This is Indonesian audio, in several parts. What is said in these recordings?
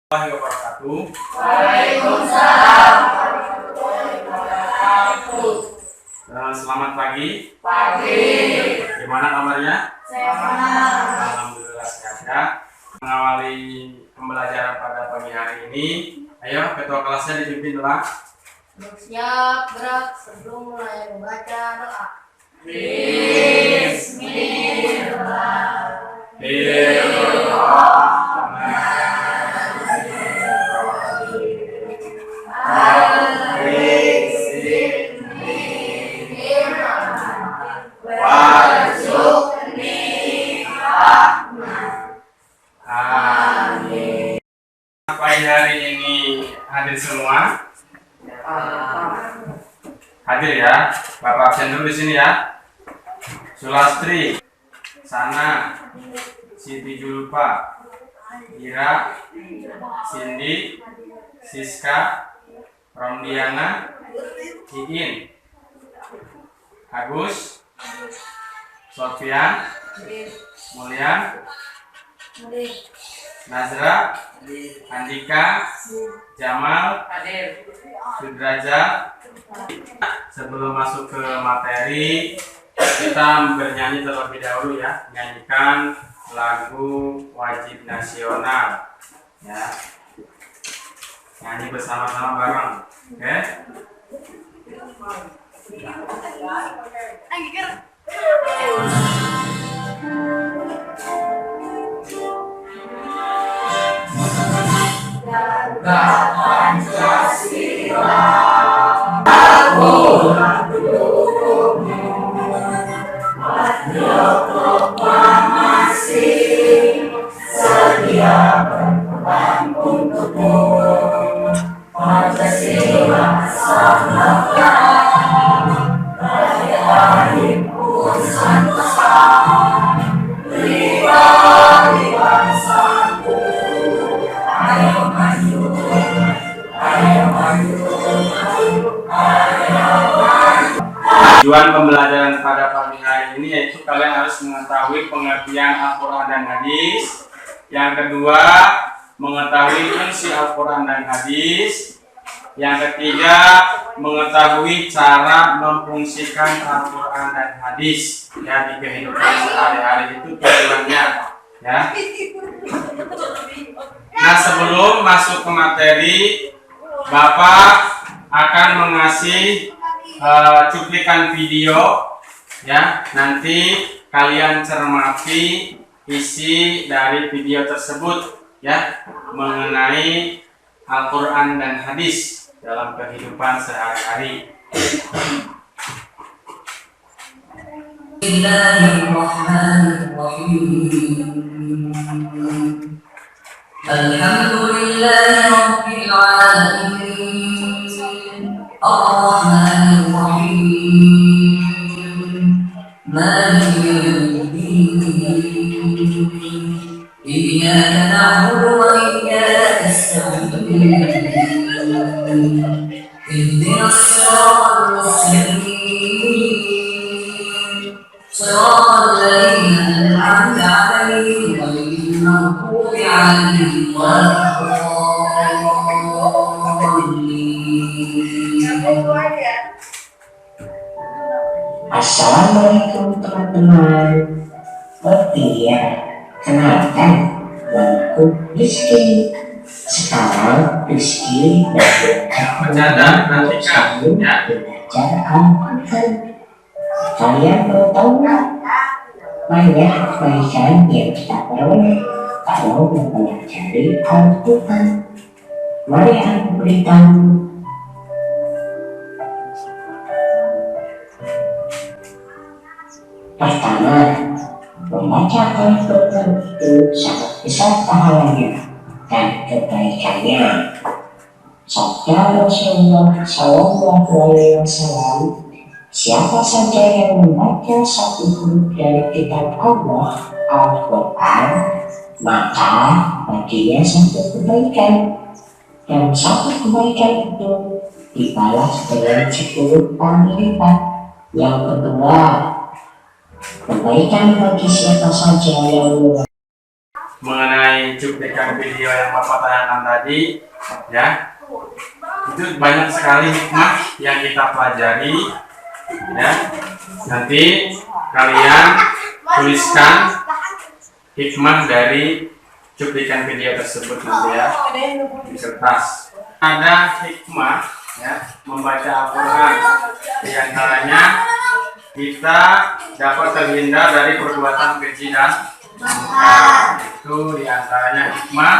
Warahmatullahi wabarakatuh. Waalaikumsalam warahmatullahi wabarakatuh. Selamat pagi. Pagi. Gimana kabarnya? Sehat. Alhamdulillah sehat ya. Mengawali pembelajaran pada pagi hari ini, ayo ketua kelasnya dipimpin doa. Siap, gerak sebelum mulai membaca doa. Pagi hari ini hadir semua. Hadir ya. Bapak absen dulu di sini ya. Sulastri, Sana, Siti Julfa, Ira, Cindy, Siska, Romdiana, Iin, Agus, Sofian, Mulyan, Nazra, Andika, Jamal, Sudrajat. Sebelum masuk ke materi, kita bernyanyi terlebih dahulu ya, menyanyikan lagu wajib nasional ya. Nyanyi bersama-sama bareng, oke? Tujuan pembelajaran pada pagi hari ini yaitu kalian harus mengetahui pengertian Al-Quran dan Hadis. Yang kedua, mengetahui fungsi Al-Quran dan Hadis. Yang ketiga, mengetahui cara memfungsikan Al-Quran dan Hadis ya di kehidupan sehari-hari itu tujuannya ya. Nah, sebelum masuk ke materi, Bapak akan mengasih cuplikan video ya. Nanti kalian cermati isi dari video tersebut ya, mengenai Al-Quran dan Hadis dalam kehidupan sehari-hari. Alhamdulillahi Rabbil Alamin, Ar-Rahmanir Rahim, Maliki Yawmiddin, Iyyaka na'budu wa iyyaka nasta'in, Ihdinas siratal mustaqim, Siratal ladzina an'amta 'alaihim ghairil maghdubi 'alaihim Assalamualaikum teman-teman. Ya, kenalkan, aku Rizky. Sekarang Rizky Bercanda nanti kan ya. belajar Al-Quran. Kalian mau tahu nggak banyak kebaikan yang kita peroleh kalau mempelajari Al-Quran? Mari aku beritahu. Pertama, membaca Al-Quran itu sangat besar pahalanya dan kebaikannya. Sabda Rasulullah SAW, siapa saja yang membaca satu huruf dari kitab Allah Al-Quran, maka baginya satu kebaikan, dan satu kebaikan itu dibalas dengan 10 kali lipat. Yang kedua, kebaikan bagi siapa saja yang mengenai cuplikan video yang Bapak tayangkan tadi, ya. Itu banyak sekali hikmah yang kita pelajari, ya. Nanti kalian tuliskan hikmah dari cuplikan video tersebut nanti ya di kertas. Ada hikmah ya membaca Al-Quran. Di antaranya kita dapat terhindar dari perbuatan keji dan mungkar. Itu di antaranya hikmah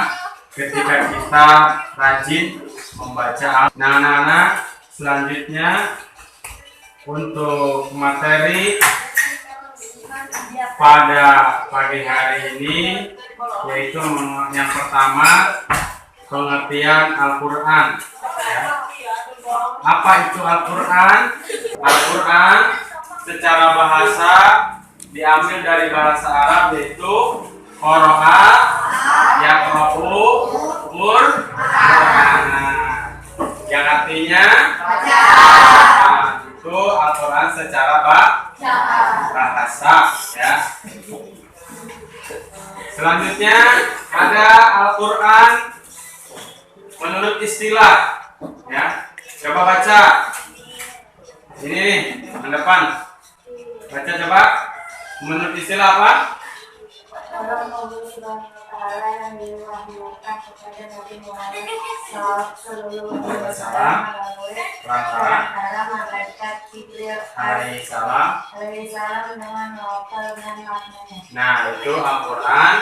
ketika kita rajin membaca. Nah, anak-anak, selanjutnya untuk materi pada pagi hari ini, yaitu yang pertama pengertian Al-Quran, ya. Apa itu Al-Quran? Al-Quran secara bahasa diambil dari bahasa Arab, yaitu qara'a yaqra'u Qur'ana, yang artinya baca. Itu Al-Quran secara bahasa, ya. Selanjutnya ada Al-Quran menurut istilah, ya. Coba baca. Ini nih, yang depan. Baca coba. Menurut istilah apa? Orang Allah Subhanahu wa Ta'ala yang diwahyukan kepada Nabi Muhammad sallallahu alaihi wasallam melalui perantara malaikat Jibril alaihi salam dengan lafal dan maknanya. Nah, itu Al-Quran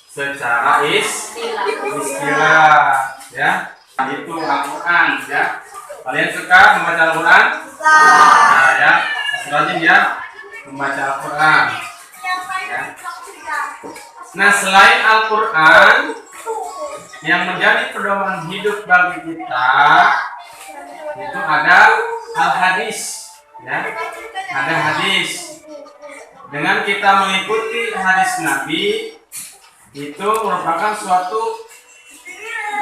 secara istilah, ya. Itu Al-Quran, ya. Kalian suka membaca Al-Quran? Nah, ya. Rajin ya membaca Al-Quran, ya. Nah, selain Al-Quran yang menjadi pedoman hidup bagi kita, itu ada Al-Hadis, ya. Ada hadis. Dengan kita mengikuti hadis Nabi, itu merupakan suatu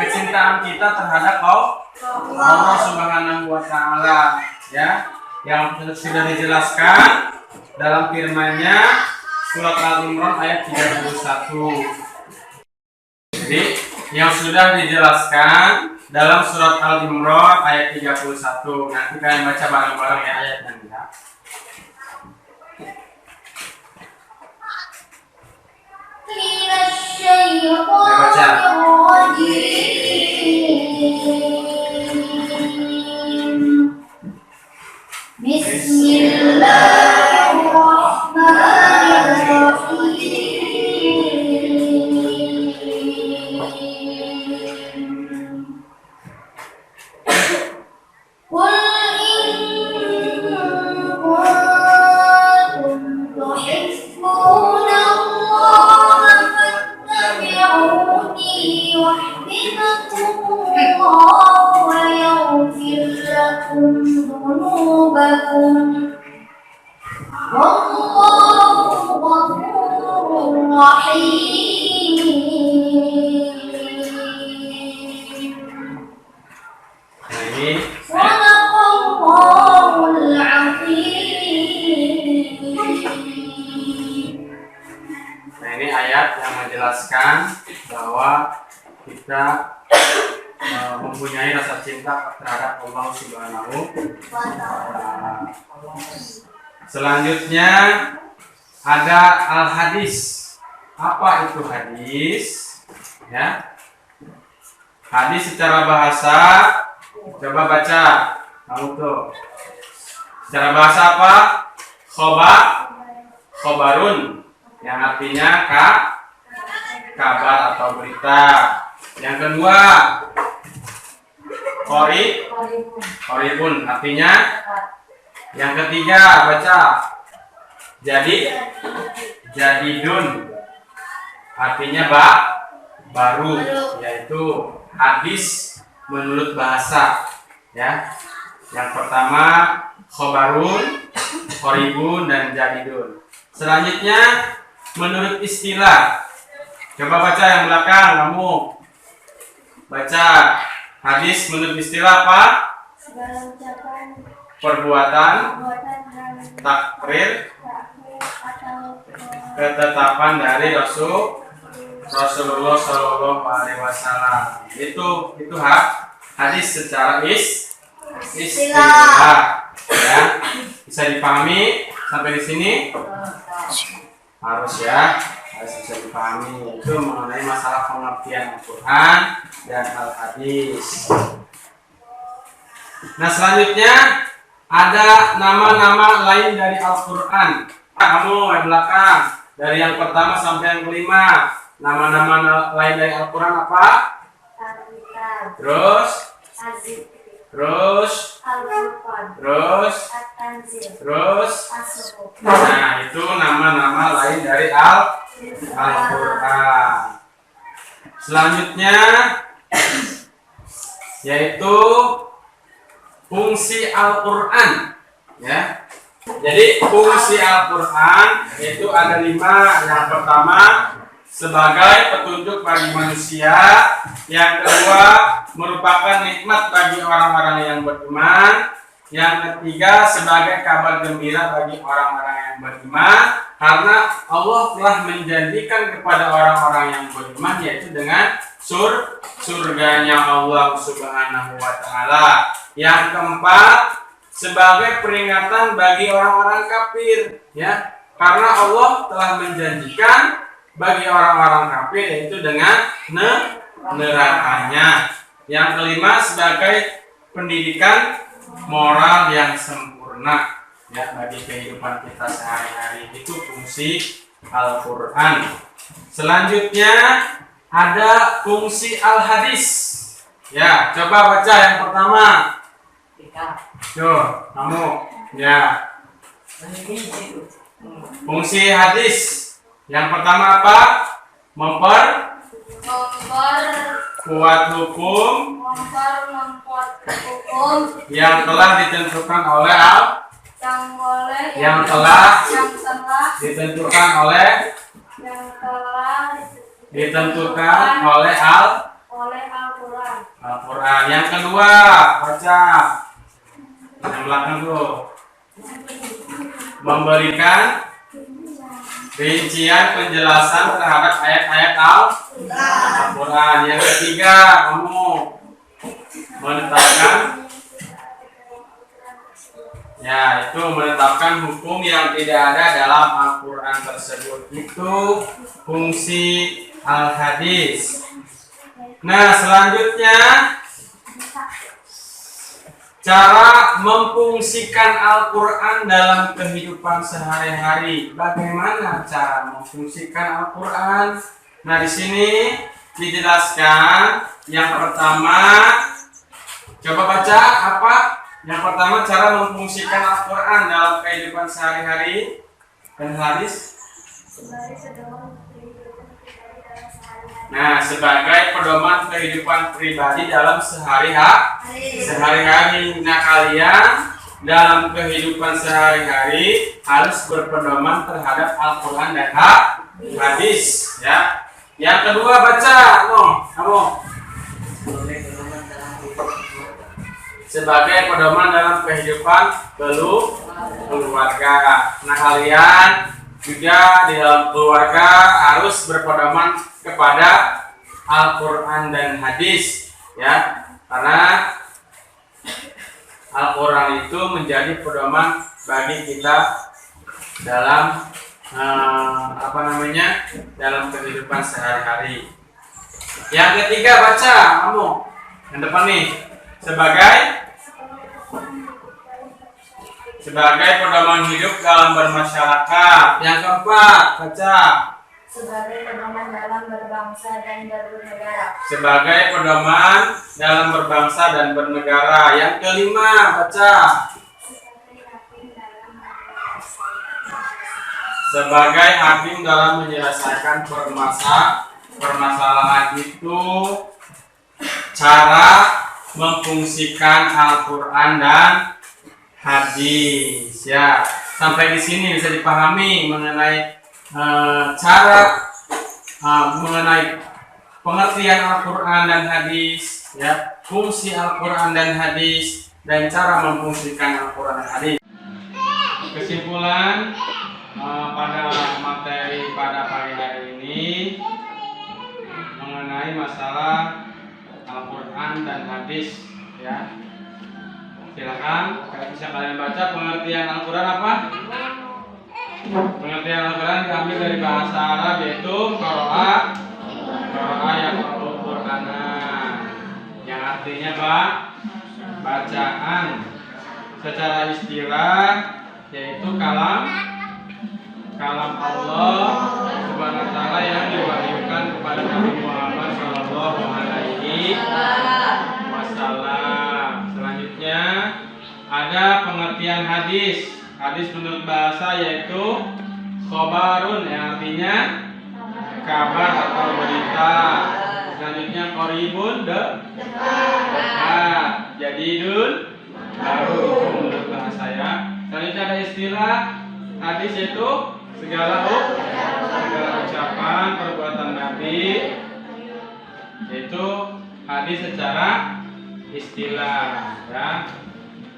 kecintaan kita terhadap Allah Subhanahu wa Ta'ala, ya, yang sudah dijelaskan dalam firman-Nya surat Al-Imran ayat 31. Jadi yang sudah dijelaskan dalam surat Al-Imran ayat 31. Nanti kalian baca bareng-bareng ya ayatnya, ya. Nah, ini ayat yang menjelaskan bahwa kita mempunyai rasa cinta terhadap Allah Subhanahu wa Ta'ala. Selanjutnya ada Al-Hadis. Apa itu hadis? Ya. Hadis secara bahasa, coba baca. Kamu tuh. Secara bahasa apa? Khobarun, yang artinya kabar atau berita. Yang kedua, qoribun, artinya. Yang ketiga, baca. Jadidun, artinya baru, yaitu hadis menurut bahasa, ya. Yang pertama khobarun, qoribun, dan jadidun. Selanjutnya menurut istilah. Coba baca yang belakang kamu. Baca hadis menurut istilah apa? Perbuatan, takrir, ketetapan dari Rasulullah Shallallahu Alaihi Wasallam. Itu hadis secara istilah. Ya, bisa dipahami sampai di sini? Harus ya, harus bisa dipahami. Itu mengenai masalah pengertian Al-Quran dan Al-Hadis. Nah, selanjutnya ada nama-nama lain dari Al-Quran. Kamu yang belakang, dari yang pertama sampai yang kelima, nama-nama lain dari Al-Quran apa? Al-Kitab, Terus, Az-Zikr, terus, Al-Furqan, terus, At-Tanzil, terus. As-Suhuf. Nah, itu nama-nama lain dari Al-Quran. Selanjutnya yaitu fungsi Al-Quran, ya. Jadi fungsi Al-Quran itu ada 5. Yang pertama, sebagai petunjuk bagi manusia. Yang kedua, merupakan nikmat bagi orang-orang yang beriman. Yang ketiga, sebagai kabar gembira bagi orang-orang yang beriman, karena Allah telah menjanjikan kepada orang-orang yang beriman, yaitu dengan surganya Allah Subhanahu wa Ta'ala. Yang keempat, sebagai peringatan bagi orang-orang kafir, ya, karena Allah telah menjanjikan bagi orang-orang kafir yaitu dengan nerakanya. Yang kelima, sebagai pendidikan moral yang sempurna, ya, bagi kehidupan kita sehari-hari. Itu fungsi Al-Quran. Selanjutnya ada fungsi Al-Hadis. Ya, coba baca yang pertama. Yo, kamu. Ya. Fungsi hadis. Yang pertama apa? Memperkuat hukum yang telah ditentukan oleh Al-Quran. Yang kedua, baca yang belakang dulu. Memberikan rincian penjelasan terhadap ayat-ayat Al-Quran. Yang ketiga, kamu menetapkan, ya, itu menetapkan hukum yang tidak ada dalam Al-Quran tersebut. Itu fungsi Al-Hadis. Nah, selanjutnya cara memfungsikan Al-Quran dalam kehidupan sehari-hari. Bagaimana cara memfungsikan Al-Quran? Nah, di sini dijelaskan. Yang pertama, coba baca apa? Yang pertama, cara memfungsikan Al-Quran dalam kehidupan sehari-hari. Dan hadis. Nah, sebagai pedoman kehidupan pribadi dalam sehari-hari. Nah, kalian dalam kehidupan sehari-hari harus berpedoman terhadap Al-Quran dan hadis, ya. Yang kedua, baca, kamu. Sebagai pedoman dalam kehidupan keluarga. Nah, kalian juga di dalam keluarga harus berpedoman kepada Al-Quran dan hadis, ya, karena Al-Quran itu menjadi pedoman bagi kita dalam dalam kehidupan sehari-hari. Yang ketiga, baca, kamu yang depan nih, sebagai pedoman hidup dalam bermasyarakat. Yang keempat, baca. Sebagai pedoman dalam berbangsa dan bernegara. Sebagai pedoman dalam berbangsa dan bernegara. Yang kelima, baca. Sebagai hakim dalam menyelesaikan permasalahan. Itu cara memfungsikan Al-Quran dan hadis, ya. Sampai di sini bisa dipahami mengenai cara mengenai pengertian Al-Quran dan hadis, ya, fungsi Al-Quran dan hadis, dan cara memfungsikan Al-Quran dan hadis. Kesimpulan pada materi pada pagi hari ini, mengenai masalah Al-Quran dan hadis ya. Silakan, bisa kalian baca pengertian Al-Quran apa? Pengertian Al-Quran diambil dari bahasa Arab yaitu qira'a yang Al-Qur'ana, yang artinya bacaan. Secara istilah yaitu kalam Allah Subhanahu wa taala yang diwahyukan kepada Nabi Muhammad sallallahu alaihi wasallam. Selanjutnya ada pengertian hadis. Hadis menurut bahasa yaitu khobarun, yang artinya kabar atau berita. Selanjutnya qoribun, dekat. Jadidun, baru, itu menurut bahasa ya. Selanjutnya ada istilah hadis yaitu segala ucapan perbuatan Nabi, yaitu hadis secara istilah ya.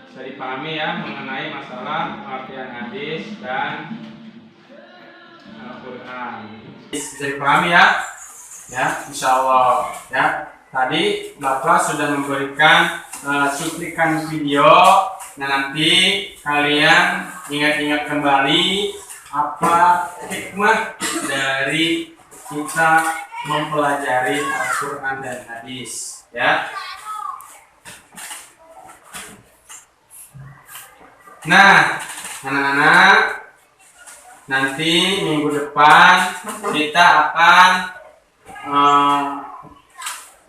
Bisa dipahami ya mengenai masalah pengertian hadis dan Al-Quran. Bisa dipahami ya, insya Allah ya. Tadi Bapak sudah memberikan cuplikan video. Nah, nanti kalian ingat-ingat kembali apa hikmah dari kita mempelajari Al-Quran dan hadis ya. Nah, anak-anak, nanti minggu depan kita akan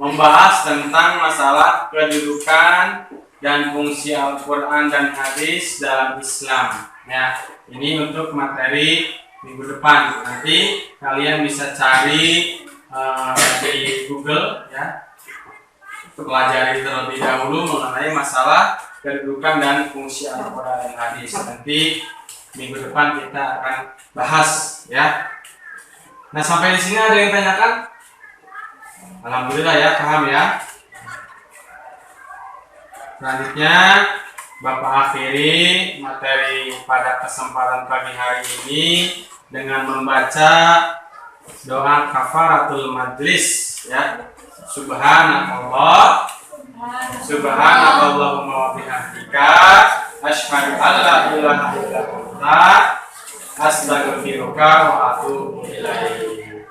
membahas tentang masalah kedudukan dan fungsi Al-Quran dan hadis dalam Islam. Ya, ini untuk materi minggu depan. Nanti kalian bisa cari di Google ya, pelajari terlebih dahulu mengenai masalah kedudukan dan fungsi Al-Quran dan hadis. Nanti minggu depan kita akan bahas ya. Nah, sampai di sini ada yang tanyakan? Alhamdulillah ya, paham ya. Selanjutnya Bapak akhiri materi pada kesempatan pagi hari ini dengan membaca doa kafaratul majlis ya. Subhanallah Subhanallahumma wa bihamdika asyhadu an la ilaha illa anta astaghfiruka wa atubu ilaik.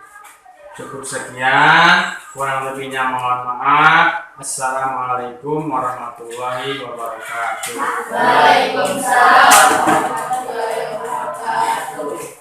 Cukup sekian, kurang lebihnya mohon maaf. Assalamualaikum warahmatullahi wabarakatuh. Waalaikumsalam warahmatullahi wabarakatuh.